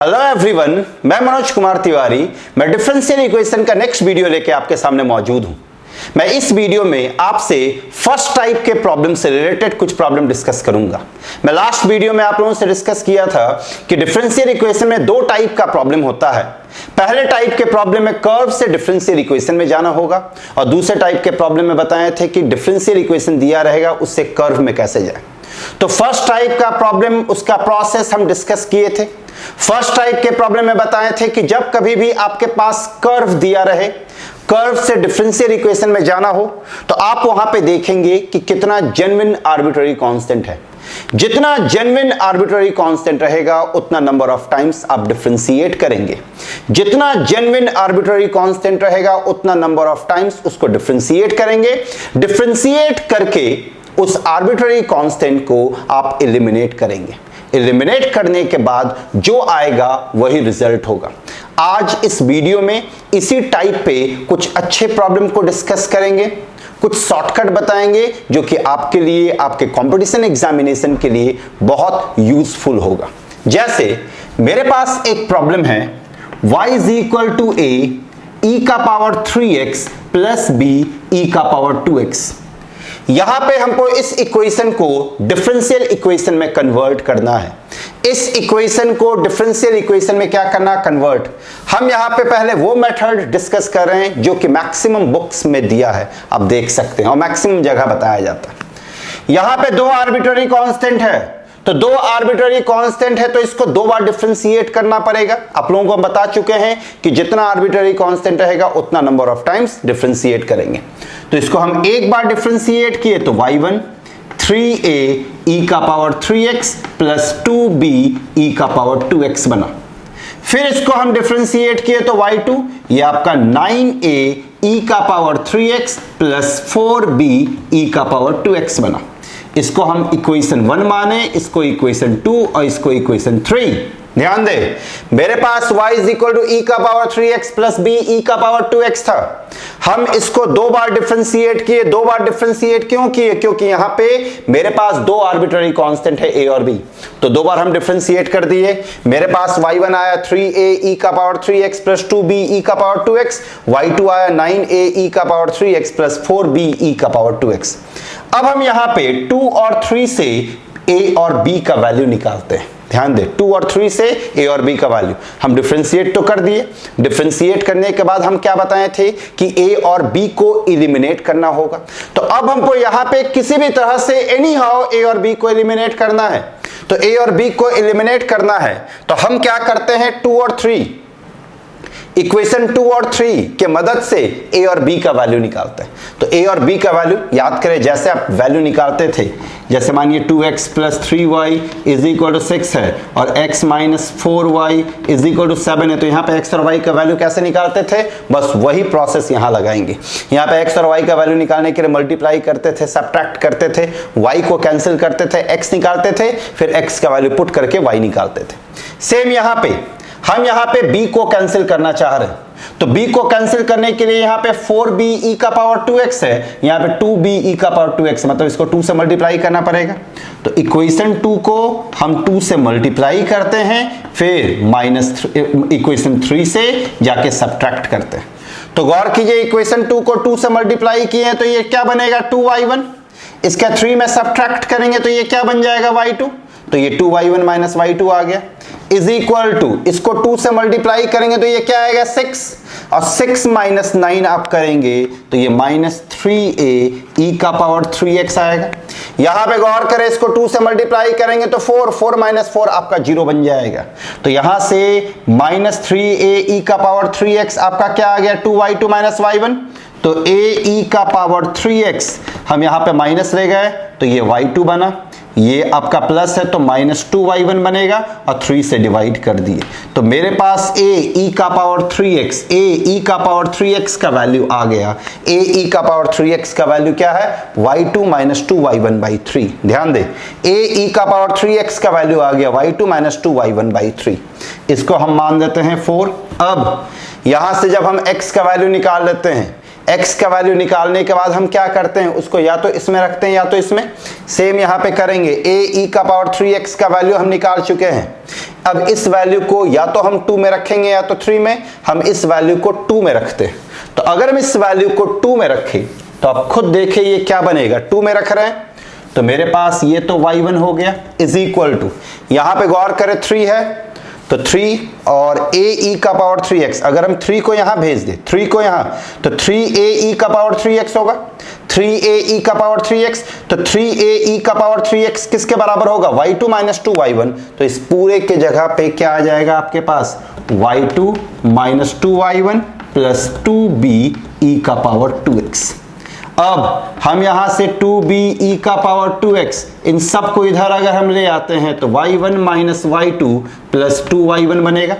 Hello everyone, मैं मनोज कुमार तिवारी। मैं differential equation का नेक्स्ट वीडियो लेके आपके सामने मौजूद हूं। मैं इस वीडियो में आपसे फर्स्ट टाइप के प्रॉब्लम से रिलेटेड कुछ प्रॉब्लम डिस्कस करूंगा। मैं लास्ट वीडियो में आप लोगों से डिस्कस किया था कि डिफरेंशियल इक्वेशन में दो टाइप का प्रॉब्लम होता है। पहले टाइप के प्रॉब्लम में कर्व से डिफरेंशियल इक्वेशन में जाना होगा और दूसरे टाइप के प्रॉब्लम में बताए थे कि डिफरेंशियल इक्वेशन दिया रहेगा उससे कर्व में कैसे जाए। तो फर्स्ट टाइप का प्रॉब्लम, उसका प्रोसेस हम डिस्कस किए थे। फर्स्ट टाइप के प्रॉब्लम में बताए थे कि जब कभी भी आपके पास कर्व दिया रहे, कर्व से डिफरेंशियल इक्वेशन में जाना हो, तो आप वहां पे देखेंगे कि कितना जेन्युइन आर्बिट्ररी कांस्टेंट है। जितना जेन्युइन आर्बिट्ररी कांस्टेंट रहेगा उतना नंबर ऑफ टाइम्स आप डिफरेंशिएट करेंगे। जितना जेन्युइन आर्बिट्ररी कांस्टेंट रहेगा उतना नंबर ऑफ टाइम्स उसको डिफरेंशिएट करेंगे। डिफरेंशिएट करके उस आर्बिट्ररी कांस्टेंट को आप एलिमिनेट करेंगे। एलिमिनेट करने के बाद जो आएगा वही रिजल्ट होगा। आज इस वीडियो में इसी टाइप पे कुछ अच्छे प्रॉब्लम को डिस्कस करेंगे, कुछ शॉर्टकट बताएंगे जो कि आपके लिए, आपके कंपटीशन एग्जामिनेशन के लिए बहुत यूजफुल होगा। जैसे मेरे पास एक प्रॉब्लम है, y is equal to a e का power 3x plus b e का पावर 2x। यहां पे हमको इस इक्वेशन को डिफरेंशियल इक्वेशन में कन्वर्ट करना है। इस इक्वेशन को डिफरेंशियल इक्वेशन में क्या करना, कन्वर्ट। हम यहां पे पहले वो मेथड डिस्कस कर रहे हैं जो कि मैक्सिमम बुक्स में दिया है, आप देख सकते हैं, और मैक्सिमम जगह बताया जाता है। यहां पे दो आर्बिट्ररी कांस्टेंट है, तो दो आर्बिट्ररी कांस्टेंट है तो इसको दो बार डिफरेंशिएट करना पड़ेगा। आप लोगों को हम बता चुके हैं कि जितना आर्बिट्ररी कांस्टेंट रहेगा उतना नंबर ऑफ टाइम्स डिफरेंशिएट करेंगे। तो इसको हम एक बार डिफरेंशिएट किए तो y1 3a e का power 3x plus 2b e का पावर 2x बना। फिर इसको हम डिफरेंशिएट किए तो y2, ये आपका 9a e का power 3x plus 4b e का पावर 2x बना। इसको हम इक्वेशन 1 माने, इसको इक्वेशन 2 और इसको इक्वेशन 3। ध्यान दे, मेरे पास y is equal to e का power 3x plus b e का पावर 2x था। हम इसको दो बार डिफरेंशिएट किए। दो बार डिफरेंशिएट क्यों किए? क्योंकि यहां पे मेरे पास दो आर्बिट्ररी कांस्टेंट है a और b, तो दो बार हम डिफरेंशिएट कर दिए। मेरे पास y1 आया 3a e का power 3x plus 2b e का पावर 2x, y2 आया 9a e का power 3x plus 4b e का पावर 2x। अब हम यहां पे 2 और 3 से a और b का वैल्यू निकालते हैं। ध्यान दे, 2 और 3 से a और b का वैल्यू हम डिफरेंशिएट तो कर दिए। डिफरेंशिएट करने के बाद हम क्या बताए थे कि a और b को एलिमिनेट करना होगा। तो अब हमको यहां पे किसी भी तरह से एनी हाउ a और b को एलिमिनेट करना है। तो a और b को एलिमिनेट करना है तो हम क्या करते हैं, 2 और 3, इक्वेशन 2 और 3 के मदद से a और b का वैल्यू निकालते हैं। तो a और b का वैल्यू याद करें, जैसे आप वैल्यू निकालते थे, जैसे मानिए 2x plus 3y is equal to 6 है और x minus 4y is equal to 7 है, तो यहाँ पे x और y का वैल्यू कैसे निकालते थे, बस वही प्रोसेस यहाँ लगाएंगे। यहाँ पे x और y का वैल्यू निकालने के लिए मल्टीप्लाई करते थे, सब्ट्रैक्ट करते थे, y को कैंसिल करते थे, x निकालते थे, फिर x का वैल्यू पुट करके y निकालते थे। सेम यहाँ पे हम यहाँ पे b को कैंसिल करना चाह रहे हैं, तो b को कैंसिल करने के लिए यहाँ पे 4b e का पावर 2x है, यहाँ पे 2b e का पावर 2x, मतलब इसको 2 से मल्टीप्लाई करना पड़ेगा। तो इक्वेशन 2 को हम 2 से मल्टीप्लाई करते हैं, फिर माइनस इक्वेशन 3 से जाके सब्ट्रैक्ट करते हैं। तो गौर कीजिए, इक्वेशन 2 को 2 से मल्टीप्लाई किए हैं तो ये क्या बनेगा, 2y1। इसका 3 में सब्ट्रैक्ट करेंगे तो ये क्या बन जाएगा, y2। तो ये 2y1 माइनस y2 आ गया, इज इक्वल टू, इसको 2 से मल्टीप्लाई करेंगे तो ये क्या आएगा, 6, और 6 माइनस 9 आप करेंगे तो ये माइनस 3a e का पावर 3x आएगा। यहां पे गौर करें, इसको 2 से मल्टीप्लाई करेंगे तो 4 माइनस 4 आपका 0 बन जाएगा। तो यहां से माइनस 3a e का पावर 3x आपका क्या आ गया, 2y2 माइनस y1। तो a e का पावर 3x हम यहां पे माइनस ले गए तो ये y2 बना, ये आपका प्लस है तो माइनस 2y1 बनेगा और 3 से डिवाइड कर दिए। तो मेरे पास a e का पावर 3x, a e का पावर 3x का वैल्यू आ गया। a e का पावर 3x का वैल्यू क्या है, y2 माइनस 2y1 बाई 3। ध्यान दे, a e का पावर 3x का वैल्यू आ गया y2 माइनस 2y1 बाई 3। इसको हम मान देते हैं 4। अब यहां से जब हम x का वैल्यू निकाल लेते हैं, x का वैल्यू निकालने के बाद हम क्या करते हैं, उसको या तो इसमें रखते हैं या तो इसमें। सेम यहाँ पे करेंगे, a e का पावर 3x का वैल्यू हम निकाल चुके हैं। अब इस वैल्यू को या तो हम 2 में रखेंगे या तो 3 में, हम इस वैल्यू को 2 में रखते हैं। तो अगर हम इस वैल्यू को 2 में रखें तो आप खुद देखिए ये क्या बनेगा, 2 में रख रहे हैं तो मेरे पास ये तो y1 हो गया इज इक्वल टू, यहां पे गौर करें 3 है तो 3 और a e का पावर 3x, अगर हम 3 को यहां भेज दें 3 को यहां तो 3a e का पावर 3x होगा, 3a e का पावर 3x, तो 3a e का पावर 3x किसके बराबर होगा, y2 माइनस 2y1। तो इस पूरे के जगह पे क्या आ जाएगा आपके पास, y2 minus 2y1 plus 2b e का पावर 2x। अब हम यहां से 2b e का पावर 2x इन सब को इधर अगर हम ले आते हैं तो y1 minus y2 plus 2y1 बनेगा।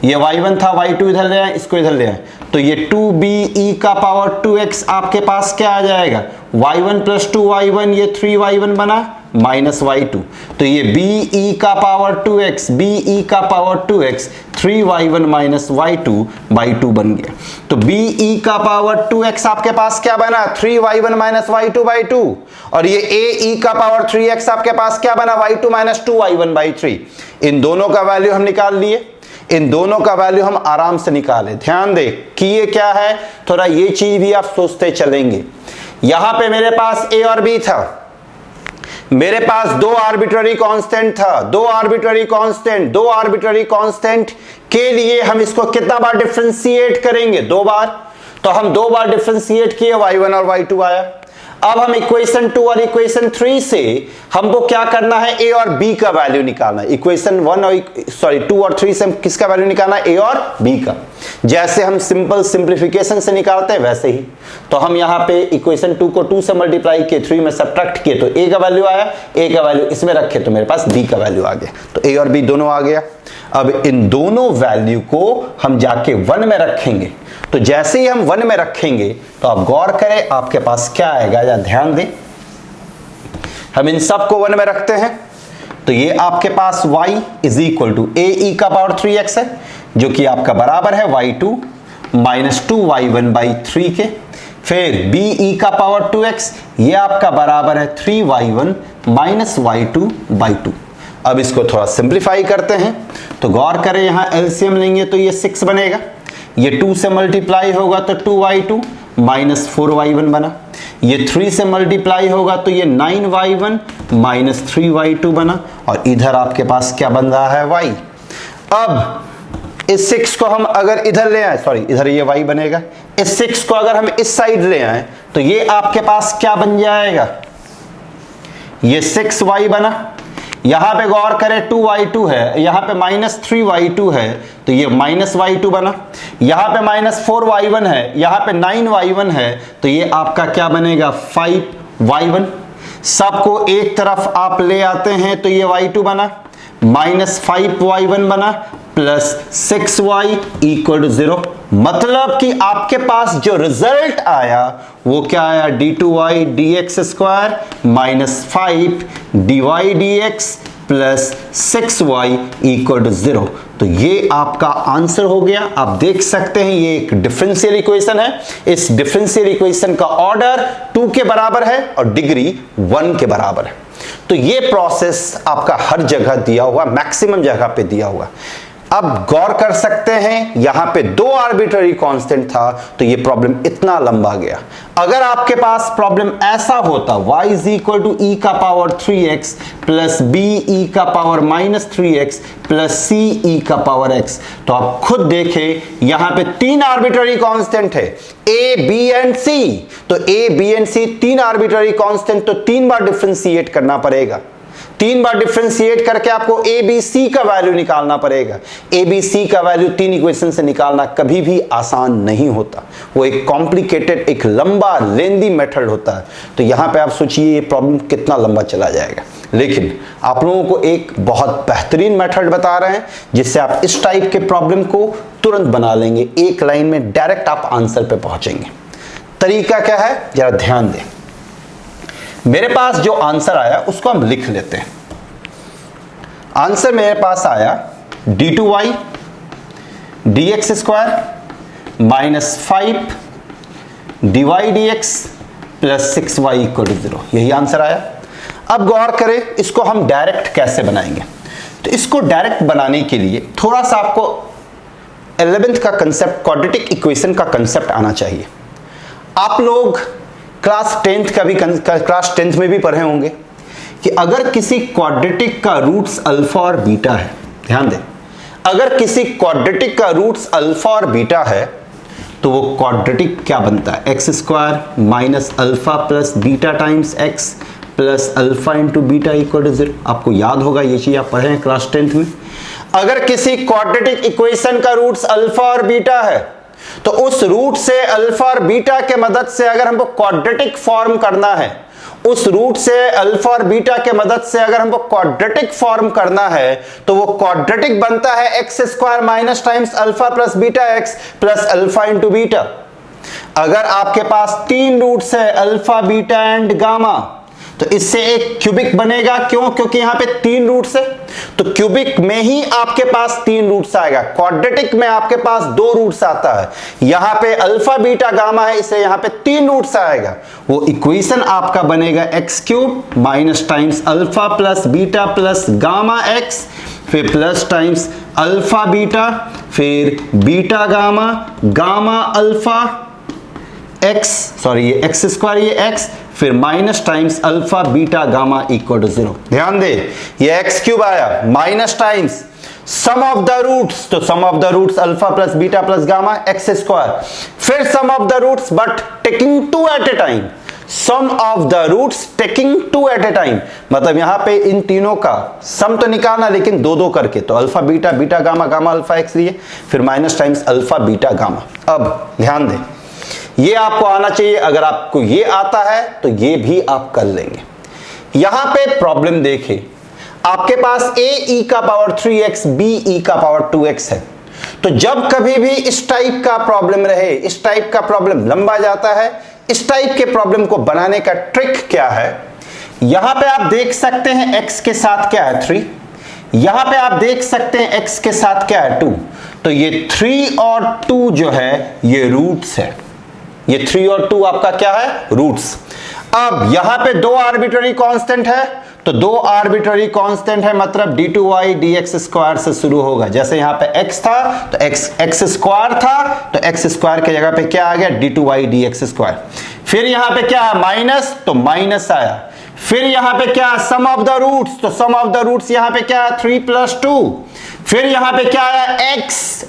ये y1 था, y2 इधर ले आए, इसको इधर ले आए तो ये 2b e का पावर 2x आपके पास क्या आ जाएगा, y1 प्लस 2y1, ये 3y1 बना माइनस y2, तो ये b e का पावर 2x, b e का power 2x 3y1 minus y2/2 बन गया। तो b e का पावर 2x आपके पास क्या बना, 3y1 माइनस y2/2, और ये a e का पावर 3x आपके पास क्या बना, y2 माइनस 2y1/3। इन दोनों का वैल्यू हम निकाल लिए, इन दोनों का वैल्यू हम आराम से निकाले। ध्यान दे कि ये क्या है, थोड़ा ये चीज भी आप सोचते चलेंगे। यहां पे मेरे पास a और b था, मेरे पास दो आर्बिट्ररी कांस्टेंट था, दो आर्बिट्ररी कांस्टेंट के लिए हम इसको कितना बार डिफरेंशिएट करेंगे, 2 बार। तो हम 2 बार डिफरेंशिएट किए, y1 और y2 आया। अब हम इक्वेशन 2 और इक्वेशन 3 से हमको क्या करना है, a और b का वैल्यू निकालना है। इक्वेशन 2 और 3 से हम किसका वैल्यू निकालना है, a और b का। जैसे हम सिंपल सिंप्लीफिकेशन से निकालते हैं वैसे ही। तो हम यहाँ पे इक्वेशन 2 को 2 से मल्टीप्लाई किए, 3 में सब्ट्रैक्ट किए तो a का वैल्यू आया, a का वैल्यू इसमें रखे तो मेरे पास b का वैल्यू आ गया। तो a और b दोनों आ गया। अब इन दोनों वैल्यू को हम जाके 1 में रखेंगे। तो जैसे ही हम 1 में रखेंगे तो आप गौर करें आपके पास क्या आएगा, या ध्यान दें, हम इन सब को 1 में रखते हैं तो ये आपके पास y is equal to a e का पावर 3x है, जो कि आपका बराबर है y2 माइनस 2y1/3 के। फिर b e का पावर 2x, ये आपका बराबर है 3y1 माइनस y2/2। अब इसको थोड़ा सिंप्लीफाई करते हैं तो गौर करें, यहां एलसीएम लेंगे तो ये 6 बनेगा, ये 2 से मल्टीप्लाई होगा तो 2y2 माइनस 4y1 बना, ये 3 से मल्टीप्लाई होगा तो ये 9y1 माइनस 3y2 बना, और इधर आपके पास क्या बन रहा है, y। अब इस 6 को हम अगर इधर ले आए, सॉरी इधर ये y बनेगा, इस 6 को अगर हम इस साइड ले आए तो ये आपके पास क्या बन जाएगा, ये 6y बना। यहां पे गौर करें 2y2 है, यहां पे माइनस 3y2 है तो ये माइनस y2 बना, यहां पे माइनस 4y1 है, यहां पे 9y1 है तो ये आपका क्या बनेगा, 5y1। सबको एक तरफ आप ले आते हैं तो ये y2 बना, माइनस 5y1 बना, प्लस 6y इक्वल टू 0। मतलब कि आपके पास जो रिजल्ट आया वो क्या आया, d2y dx square minus 5 dy dx plus 6y equal to 0। तो ये आपका आंसर हो गया। आप देख सकते हैं ये एक डिफरेंशियल इक्वेशन है। इस डिफरेंशियल इक्वेशन का ऑर्डर 2 के बराबर है और डिग्री 1 के बराबर है। तो ये प्रोसेस आपका हर जगह दिया हुआ, मैक्सिमम जगह पे दिया हुआ। अब गौर कर सकते हैं यहां पे 2 आर्बिट्ररी कांस्टेंट था तो ये प्रॉब्लम इतना लंबा गया। अगर आपके पास प्रॉब्लम ऐसा होता y is equal to e का power 3x plus b e का power minus 3x plus c e का पावर x, तो आप खुद देखें यहां पे 3 आर्बिट्ररी कांस्टेंट है a b एंड c। तो a b and c 3 arbitrary constant, तो 3 बार डिफरेंशिएट करना पड़ेगा। 3 बार डिफरेंशिएट करके आपको ए बी सी का वैल्यू निकालना पड़ेगा। ए बी सी का वैल्यू 3 इक्वेशन से निकालना कभी भी आसान नहीं होता, वो एक कॉम्प्लिकेटेड, एक लंबा लेंदी मेथड होता है। तो यहां पे आप सोचिए ये प्रॉब्लम कितना लंबा चला जाएगा। लेकिन आप लोगों को एक बहुत बेहतरीन मेथड बता रहे हैं जिससे आप इस टाइप के प्रॉब्लम को तुरंत बना लेंगे, एक लाइन में डायरेक्ट आप आंसर पे पहुंचेंगे। तरीका क्या है जरा ध्यान दें। मेरे पास जो आंसर आया उसको हम लिख लेते हैं। आंसर मेरे पास आया d2y dx square minus 5 dy dx plus 6y equal to 0, यही आंसर आया। अब गौर करें इसको हम डायरेक्ट कैसे बनाएंगे। तो इसको डायरेक्ट बनाने के लिए थोड़ा सा आपको 11th का कंसेप्ट, क्वाड्रेटिक इक्वेशन का कंसेप्ट आना चाहिए। आप लोग क्लास 10th में भी पढ़े होंगे कि अगर किसी क्वाड्रेटिक का रूट्स अल्फा और बीटा है, ध्यान दें, अगर किसी क्वाड्रेटिक का रूट्स अल्फा और बीटा है तो वो क्वाड्रेटिक क्या बनता है? X square minus alpha plus beta times x plus alpha into beta equal to 0। आपको याद होगा ये चीज, आप पढ़े हैं क्लास 10th में। अगर किसी क्वाड्रेटिक इक्वेशन का रूट्स अल्फा और बीटा है तो उस रूट से अल्फा और बीटा के मदद से अगर हमको क्वाड्रेटिक फॉर्म करना है, उस रूट से अल्फा और बीटा के मदद से अगर हमको क्वाड्रेटिक फॉर्म करना है तो वो क्वाड्रेटिक बनता है x square minus times alpha plus beta x plus alpha into beta. अगर आपके पास 3 रूट्स है अल्फा बीटा एंड गामा तो इससे एक क्यूबिक बनेगा। क्यों? क्योंकि यहां पे 3 रूट्स है, तो क्यूबिक में ही आपके पास 3 रूट्स आएगा। क्वाड्रेटिक में आपके पास 2 रूट्स आता है, यहां पे अल्फा बीटा गामा है, इससे यहां पे 3 रूट्स आएगा। वो इक्वेशन आपका बनेगा x cube minus times alpha plus beta plus gamma x, फिर प्लस टाइम्स अल्फा बीटा, फिर beta gamma, gamma alpha x, sorry ये एक्स स्क्वायर, ये एक्स, फिर minus times alpha beta gamma equal to 0। ध्यान दे, ये एक्स क्यूब आया minus times sum of the roots, तो sum of the roots alpha plus beta plus gamma x square, फिर sum of the roots but taking 2 at a time, sum of the roots taking 2 at a time, मतलब यहां पे इन तीनों का सम तो निकालना लेकिन 2-2 करके, तो alpha beta beta gamma gamma alpha x लिए, फिर minus times alpha beta gamma. अब ध्यान दें, ये आपको आना चाहिए। अगर आपको ये आता है तो ये भी आप कर लेंगे। यहां पे प्रॉब्लम देखें, आपके पास a e का पावर 3x b e का पावर 2x है, तो जब कभी भी इस टाइप का प्रॉब्लम रहे, इस टाइप का प्रॉब्लम लंबा जाता है, इस टाइप के प्रॉब्लम को बनाने का ट्रिक क्या है? यहां पे आप देख सकते हैं x के साथ क्या है 3, यहां पे आप देख सकते हैं x के साथ क्या है 2, तो ये 3 और 2 जो है ये रूट्स है, ये 3 और 2 आपका क्या है? रूट्स। अब यहां पे 2 आर्बिट्ररी कांस्टेंट है, तो 2 आर्बिट्ररी कांस्टेंट है मतलब d2y dx स्क्वायर से शुरू होगा। जैसे यहां पे x था तो x स्क्वायर था, तो x स्क्वायर की जगह पे क्या आ गया? d2y dx square. फिर यहां पे क्या है? माइनस, तो माइनस आया। फिर यहां पे क्या? सम ऑफ द रूट्स, तो सम ऑफ द रूट्स यहां पे क्या है? 3 + 2। फिर यहां पे क्या आया?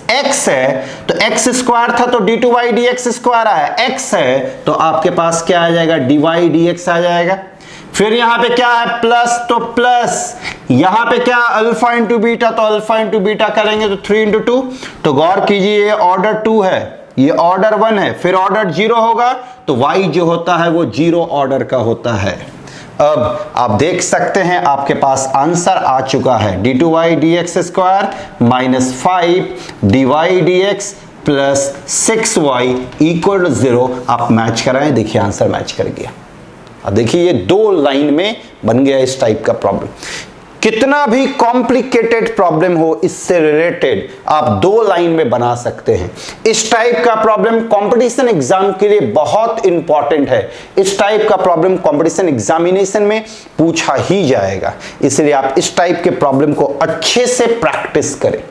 x है, तो x स्क्वायर था तो d2y dx स्क्वायर आया, x है तो आपके पास क्या आ जाएगा? dy dx आ जाएगा। फिर यहां पे क्या है? प्लस, तो प्लस, यहां पे क्या? अल्फा इंटू बीटा, तो अल्फा इंटू बीटा करेंगे तो 3 × 2, तो गौर कीजिए ये ऑर्डर 2 है, ये ऑर्डर 1 है, फिर ऑर्डर 0 होगा, तो y जो होता है वो 0 ऑर्डर का होता है। अब आप देख सकते हैं आपके पास आंसर आ चुका है, d2y dx square minus 5 dy dx plus 6y equal to 0। आप मैच कराएं, देखिए आंसर मैच कर गया। अब देखिए ये 2 लाइन में बन गया इस टाइप का प्रॉब्लम। कितना भी कॉम्प्लिकेटेड प्रॉब्लम हो इससे रिलेटेड आप 2 लाइन में बना सकते हैं। इस टाइप का प्रॉब्लम कंपटीशन एग्जाम के लिए बहुत इंपॉर्टेंट है। इस टाइप का प्रॉब्लम कंपटीशन एग्जामिनेशन में पूछा ही जाएगा, इसलिए आप इस टाइप के प्रॉब्लम को अच्छे से प्रैक्टिस करें।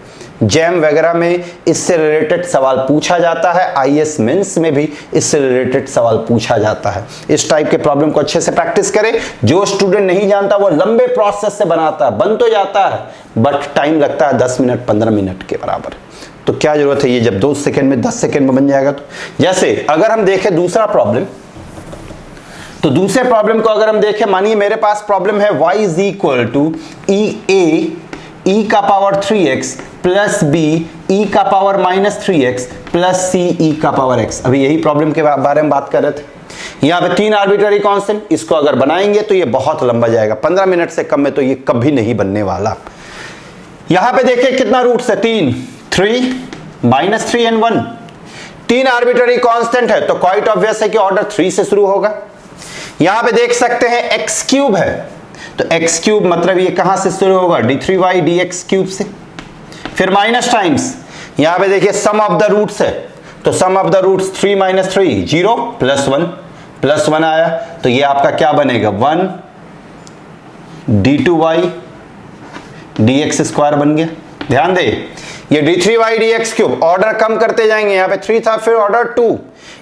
जैम वगैरह में इससे रिलेटेड सवाल पूछा जाता है, आईएएस मेंस में भी इससे रिलेटेड सवाल पूछा जाता है। इस टाइप के प्रॉब्लम को अच्छे से प्रैक्टिस करें। जो स्टूडेंट नहीं जानता वो लंबे प्रोसेस से बनाता है, बन तो जाता है बट टाइम लगता है 10 मिनट 15 मिनट के बराबर। तो क्या जरूरत है, ये जब 2 सेकंड में 10 सेकंड में बन जाएगा। तो जैसे अगर हम देखें दूसरा प्रॉब्लम, तो दूसरे प्रॉब्लम को अगर हम देखें, मानिए मेरे पास प्रॉब्लम है y is equal to e का power 3x plus b e का power minus 3x plus c e का पावर x। अभी यही प्रॉब्लम के बारे में बात कर रहे थे। यहाँ पे 3 आर्बिट्ररी कांस्टेंट, इसको अगर बनाएंगे तो ये बहुत लंबा जाएगा, 15 मिनट से कम में तो ये कभी नहीं बनने वाला। यहाँ पे देखिए कितना रूट्स है? 3 माइनस 3 एंड 1। 3 आर्बिट्ररी कांस्टेंट है तो क्वाइट ऑब्वियस है कि ऑर्डर 3 से शुरू होगा। यहाँ पे देख सकते हैं एक्स क्यूब है, तो एक्स क्यूब मतलब ये कहां से शुरू होगा? d3y dx क्यूब से। फिर माइनस टाइम्स, यहां पे देखिए सम ऑफ द रूट्स है, तो sum of the roots 3 - 3 0 plus 1 आया, तो ये आपका क्या बनेगा? 1 d2y dx स्क्वायर बन गया। ध्यान दे, ये d3y dx क्यूब, ऑर्डर कम करते जाएंगे, यहाँ पे 3 था, फिर ऑर्डर 2,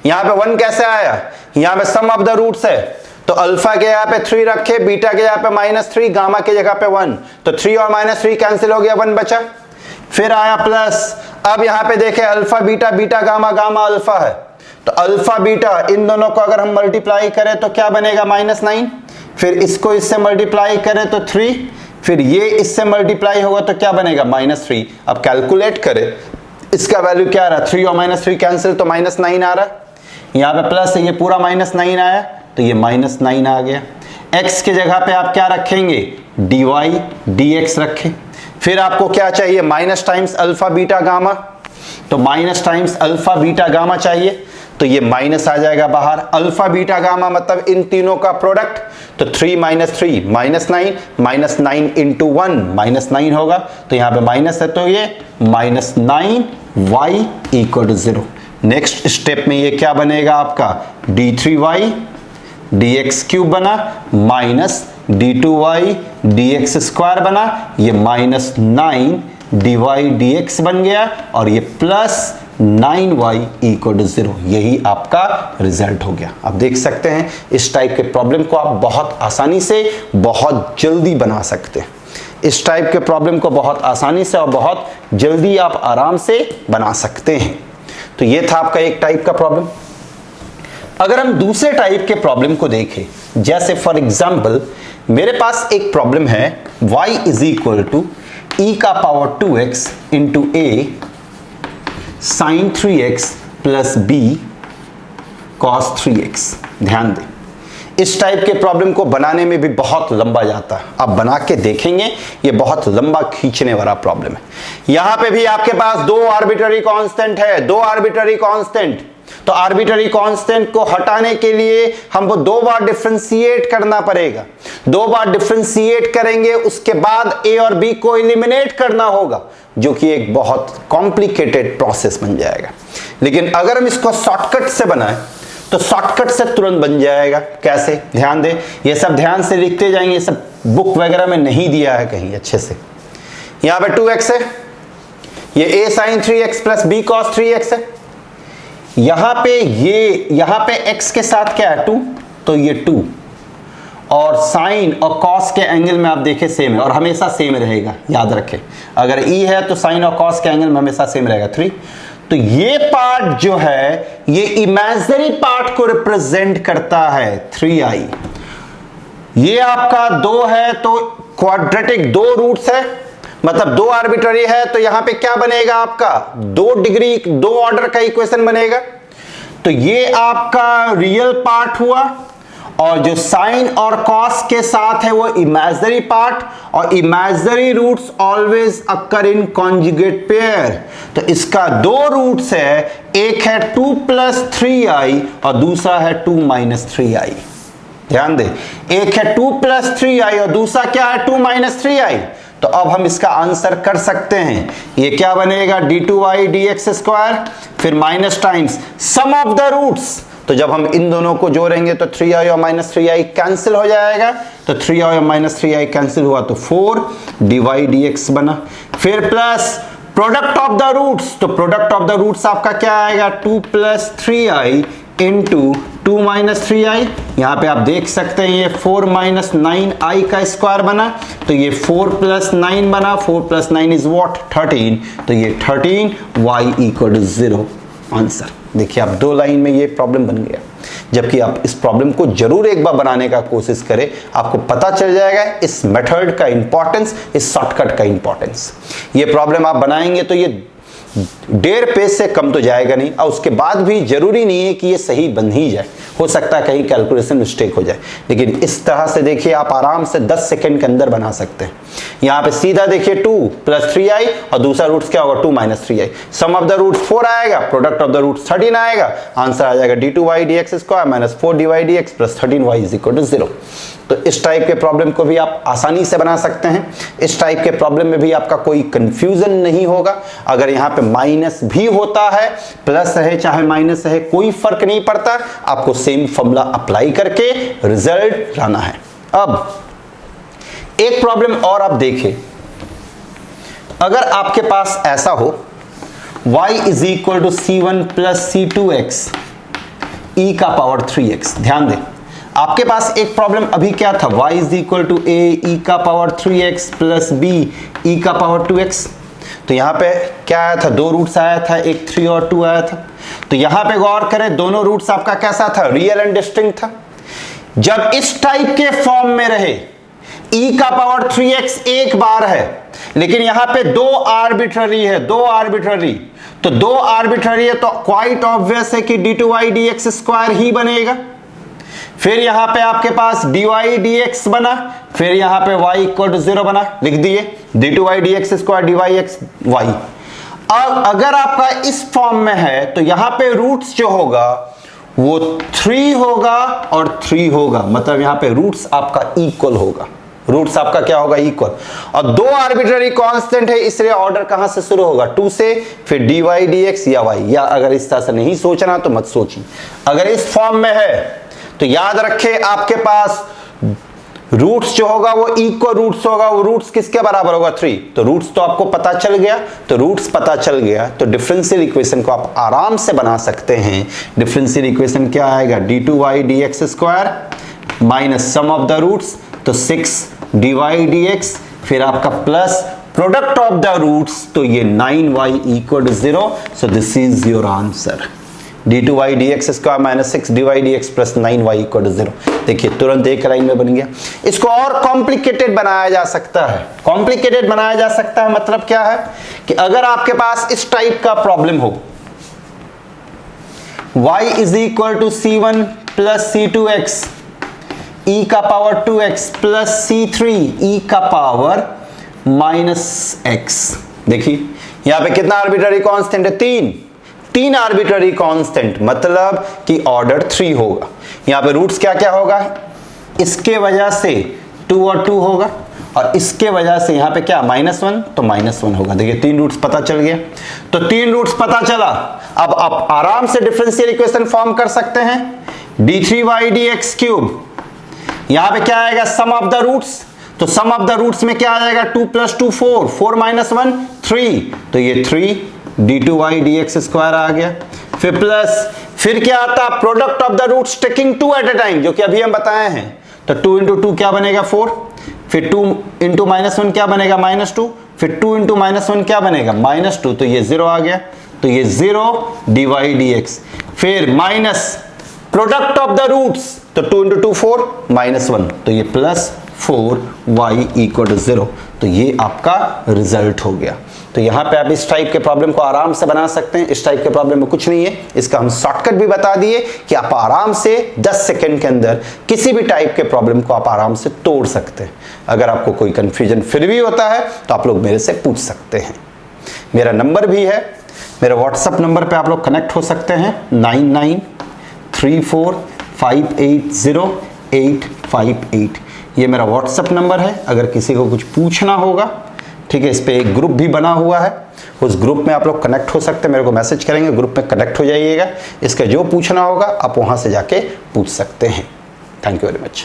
यहाँ पे 1 कैसे आया, यहाँ पे सम ऑफ द रूट्स है, तो अल्फा के यहाँ पे 3 रखे, बीटा के यहाँ पे -3, गामा के जगह पे 1, तो 3 और -3 कैंसिल हो गया, 1 बचा, फिर आया प्लस। अब यहाँ पे देखें alpha beta, beta gamma, gamma alpha है, तो अल्फा बीटा इन दोनों को अगर हम मल्टीप्लाई करें तो क्या बनेगा, -9, फिर इसको इससे मल्टीप्लाई करें तो 3, फिर ये इससे मल्टीप्लाई होगा तो क्या बनेगा, -3। अब कैलकुलेट करें, इसका वैल्यू क्या आ रहा है, 3 और -3 कैंसिल तो -9 आ रहा है, यहाँ पे प्लस है, ये पूरा -9 आया तो ये -9 आ गया। x के जगह पे आप क्या रखेंगे, dy dx रखें, फिर आपको क्या चाहिए, minus times alpha beta gamma, तो minus times alpha beta gamma चाहिए, तो ये माइनस आ जाएगा बाहर, अल्फा बीटा गामा मतलब इन तीनों का प्रोडक्ट, तो 3 - 3 -9, -9 इंटू 1 -9 होगा, तो यहाँ पे माइनस है तो ये -9y = 0। नेक्स्ट स्टेप में ये क्या बनेगा आपका, d3y dx क्यूब बना, माइनस d2y dx स्क्वायर बना, ये -9 dy dx बन गया, और ये प्लस 9y = 0। यही आपका रिजल्ट हो गया। आप देख सकते हैं इस टाइप के प्रॉब्लम को आप बहुत आसानी से बहुत जल्दी बना सकते हैं। इस टाइप के प्रॉब्लम को बहुत आसानी से और बहुत जल्दी आप आराम से बना सकते हैं। तो ये था आपका एक टाइप का प्रॉब्लम। अगर हम दूसरे टाइप के प्रॉब्लम को देखें, जैसे फॉर एग्जांपल मेरे पास एक प्रॉब्लम है y = e⁻²x * a sin 3x + b cos 3x। ध्यान दें, इस टाइप के प्रॉब्लम को बनाने में भी बहुत लंबा जाता है, आप बना के देखेंगे ये बहुत लंबा खींचने वाला प्रॉब्लम है। यहां पे भी आपके पास 2 आर्बिट्ररी कांस्टेंट है, 2 आर्बिट्ररी कांस्टेंट, तो आर्बिट्ररी कांस्टेंट को हटाने के लिए हमको 2 बार डिफरेंशिएट करना पड़ेगा। 2 बार डिफरेंशिएट करेंगे, उसके बाद a और b को एलिमिनेट करना होगा, जो कि एक बहुत कॉम्प्लिकेटेड प्रोसेस बन जाएगा। लेकिन अगर हम इसको शॉर्टकट से बनाएं तो शॉर्टकट से तुरंत बन जाएगा। कैसे, ध्यान दें, ये सब ध्यान से लिखते जाएंगे, ये सब बुक वगैरह में नहीं दिया है कहीं अच्छे से। यहां पे 2x है, ये a sin 3x + b cos 3x है, यहां पे x के साथ क्या है, 2, तो ये 2, और साइन और कॉस के एंगल में आप देखें सेम है, और हमेशा सेम रहेगा, याद रखें, अगर e है तो साइन और कॉस के एंगल में हमेशा सेम रहेगा 3। तो ये पार्ट जो है ये इमेजिनरी पार्ट को रिप्रेजेंट करता है 3i। ये आपका 2 है तो क्वाड्रेटिक 2 रूट्स है, मतलब 2 आर्बिट्ररी है, तो यहां पे क्या बनेगा आपका 2 डिग्री 2 ऑर्डर का इक्वेशन बनेगा। तो ये आपका रियल पार्ट हुआ, और जो साइन और कॉस के साथ है वो इमेजिनरी पार्ट, और इमेजिनरी रूट्स ऑलवेज अकर इन कॉन्जुगेट पेयर। तो इसका 2 रूट्स है, एक है 2 + 3i और दूसरा है 2 - 3i। ध्यान दे, एक है 2 + 3i और दूसरा क्या है 2 - 3i। तो अब हम इसका आंसर कर सकते हैं, ये क्या बनेगा, d2y dx स्क्वायर, फिर minus times sum of the roots, तो जब हम इन दोनों को जोड़ेंगे तो 3i और -3i कैंसिल हो जाएगा, तो 3i और -3i कैंसिल हुआ तो 4 dy dx बना, फिर plus product of the roots, तो प्रोडक्ट ऑफ द रूट्स आपका क्या आएगा, 2 + 3i इंटू 2 - 3i। यहां पे आप देख सकते हैं ये 4 - 9i का स्क्वायर बना, तो ये 4 + 9 बना, 4 + 9 इज व्हाट, 13, तो ये 13y = 0 आंसर। देखिए आप 2 लाइन में ये प्रॉब्लम बन गया। जबकि आप इस प्रॉब्लम को जरूर एक बार बनाने का कोशिश करें, आपको पता चल जाएगा इस मेथड का इंपॉर्टेंस, इस शॉर्टकट का इंपॉर्टेंस। ये प्रॉब्लम आप बनाएंगे तो ये 1.5 पेज से कम तो जाएगा नहीं, और उसके बाद भी जरूरी नहीं है कि ये सही बन ही जाए, हो सकता है कहीं कैलकुलेशन मिस्टेक हो जाए, लेकिन इस तरह से देखिए आप आराम से 10 सेकंड के अंदर बना सकते हैं। यहाँ पे सीधा देखिए 2 + 3i और दूसरा रूट्स क्या होगा 2 - 3i, some of the roots 4 आएगा, प्रोडक्ट ऑफ द रूट्स 13 आएगा, आंसर आ जाएगा d2y dx square - 4 dy dx + 13y = 0। तो इस टाइप के प्रॉब्लम को भी आप आसानी से बना सकते हैं। इस टाइप के प्रॉब्लम में भी आपका कोई कंफ्यूजन नहीं होगा। अगर यहाँ पे माइनस भी होता है, प्लस है चाहे माइनस है, कोई फर्क नहीं पड़ता, आपको सेम फॉर्मूला अप्लाई करके रिजल्ट लाना है। अब एक प्रॉब्लम और आप देखें, अगर आपके पास ऐसा हो y is equal to c1 plus c2x e का पावर 3x, ध्यान दें आपके पास एक प्रॉब्लम अभी क्या था, y is equal to a e का power 3x plus b e का पावर 2x। तो यहां पे क्या आया था, दो रूट्स आया था, एक 3 और 2 आया था। तो यहां पे गौर करें, दोनों रूट्स आपका कैसा था, रियल एंड डिस्टिंक्ट था। जब इस टाइप के फॉर्म में रहे e का पावर 3x एक बार है, लेकिन यहां पे दो आर्बिट्ररी है, दो आर्बिट्ररी, तो दो आर्बिट्ररी है तो क्वाइट ऑब्वियस है कि d2y dx स्क्वायर ही बनेगा। फिर यहां पे आपके पास dy dx बना, फिर यहां पे y इक्वल टू 0 बना, लिख दिए d2y dx square dy y। अब अगर आपका इस फॉर्म में है तो यहां पे रूट्स जो होगा वो 3 होगा और 3 होगा, मतलब यहां पे रूट्स आपका इक्वल होगा, रूट्स आपका क्या होगा, इक्वल। और दो आर्बिट्ररी कांस्टेंट है, इसलिए ऑर्डर कहां से शुरू होगा, 2 से, फिर dy dx या y। या अगर इस तरह से नहीं सोचना तो मत सोचिए। अगर इस फॉर्म में है तो याद रखे आपके पास रूट्स जो होगा वो इक्वल रूट्स होगा, वो रूट्स किसके बराबर होगा, 3। तो रूट्स तो आपको पता चल गया, तो रूट्स पता चल गया तो डिफरेंशियल इक्वेशन को आप आराम से बना सकते हैं। डिफरेंशियल इक्वेशन क्या आएगा, d2y dx square minus sum of the roots, तो 6 dy dx, फिर आपका plus product of the roots, तो ये 9y equal to 0। So this is your answer, d2y dx square minus 6 dy dx plus 9y equal to 0। देखिए तुरंत एक line में बन गया। इसको और कॉम्प्लिकेटेड बनाया जा सकता है, कॉम्प्लिकेटेड बनाया जा सकता है मतलब क्या है कि अगर आपके पास इस टाइप का प्रॉब्लम हो, y is equal to c1 plus c2x e का power 2x plus c3 e का पावर माइनस x। देखिए यहां पे कितना आर्बिट्ररी कांस्टेंट है, 3 आर्बिट्ररी कांस्टेंट, मतलब कि ऑर्डर 3 होगा। यहां पे रूट्स क्या क्या होगा, इसके वजह से 2 और 2 होगा, और इसके वजह से यहां पे क्या -1, तो -1 होगा। देखिए 3 रूट्स पता चल गया, तो 3 रूट्स पता चला। अब आप आराम से डिफरेंशियल इक्वेशन फॉर्म कर सकते हैं, d3y dx क्यूब, यहां पे क्या आएगा, सम ऑफ द रूट्स, तो सम ऑफ द रूट्स में क्या आ जाएगा, 2 + 2 4, 4 - 1 3, तो ये 3 d2y dx स्क्वायर आ गया। फिर प्लस, फिर क्या आता, product of the roots taking 2 at a time, जो कि अभी हम बताए हैं, तो 2 × 2 क्या बनेगा, 4, फिर 2 × -1 क्या बनेगा, -2, फिर 2 × -1 क्या बनेगा, -2, तो ये 0 आ गया, तो ये 0 dy dx, फिर minus product of the roots, तो 2 × 2 4 -1, तो ये प्लस 4y इक्वल टू 0, तो ये आपका रिजल्ट हो गया। तो यहां पे आप इस टाइप के प्रॉब्लम को आराम से बना सकते हैं। इस टाइप के प्रॉब्लम में कुछ नहीं है, इसका हम शॉर्टकट भी बता दिए कि आप आराम से 10 सेकंड के अंदर किसी भी टाइप के प्रॉब्लम को आप आराम से तोड़ सकते हैं। अगर आपको कोई कंफ्यूजन फिर भी होता है तो आप लोग मेरे से पूछ सकते हैं। मेरा नंबर भी है, मेरे व्हाट्सएप नंबर पे आप लोग कनेक्ट हो सकते हैं, 9934580858। ये मेरा व्हाट्सएप नंबर है। अगर किसी को कुछ पूछना होगा, ठीक है, इस पे एक ग्रुप भी बना हुआ है, उस ग्रुप में आप लोग कनेक्ट हो सकते हैं, मेरे को मैसेज करेंगे, ग्रुप में कनेक्ट हो जाइएगा। इसका जो पूछना होगा आप वहां से जाके पूछ सकते हैं। Thank you very much.